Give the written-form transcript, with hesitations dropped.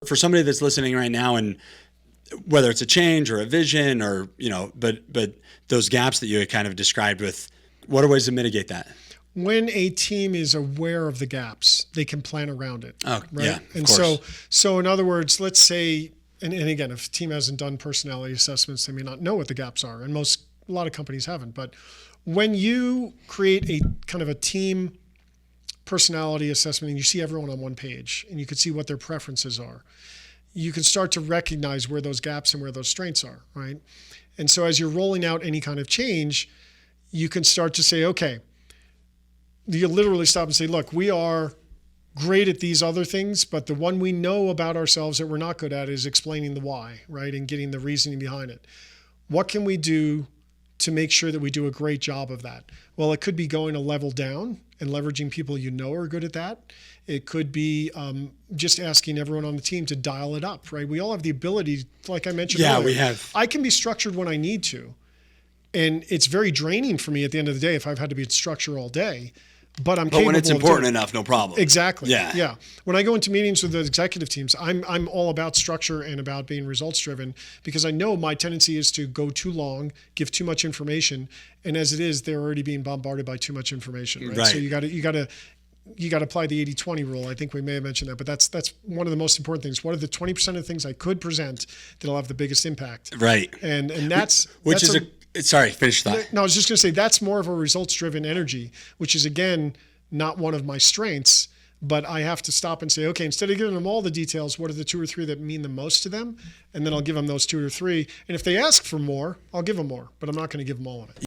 for somebody that's listening right now, and whether it's a change or a vision or, but those gaps that you had kind of described with, what are ways to mitigate that? When a team is aware of the gaps, they can plan around it. Oh, right? yeah. And of course. so in other words, let's say, and again, if a team hasn't done personality assessments, they may not know what the gaps are. And a lot of companies haven't. But when you create a kind of a team personality assessment and you see everyone on one page and you can see what their preferences are, you can start to recognize where those gaps and where those strengths are, right? And so as you're rolling out any kind of change, you can start to say, okay, you literally stop and say, look, we are great at these other things, but the one we know about ourselves that we're not good at is explaining the why, right? And getting the reasoning behind it. What can we do to make sure that we do a great job of that? Well, it could be going a level down and leveraging people you know are good at that. It could be just asking everyone on the team to dial it up, right? We all have the ability, like I mentioned earlier. We have. I can be structured when I need to. And it's very draining for me at the end of the day if I've had to be in structure all day. But when it's important enough, no problem. Exactly. Yeah. When I go into meetings with the executive teams, I'm all about structure and about being results driven, because I know my tendency is to go too long, give too much information, and as it is, they're already being bombarded by too much information. Right. So you got to apply the 80-20 rule. I think we may have mentioned that, but that's one of the most important things. What are the 20% of the things I could present that'll have the biggest impact? Right. And sorry, finish that. No, I was just going to say that's more of a results-driven energy, which is, again, not one of my strengths, but I have to stop and say, okay, instead of giving them all the details, what are the 2 or 3 that mean the most to them? And then I'll give them those 2 or 3. And if they ask for more, I'll give them more, but I'm not going to give them all of it.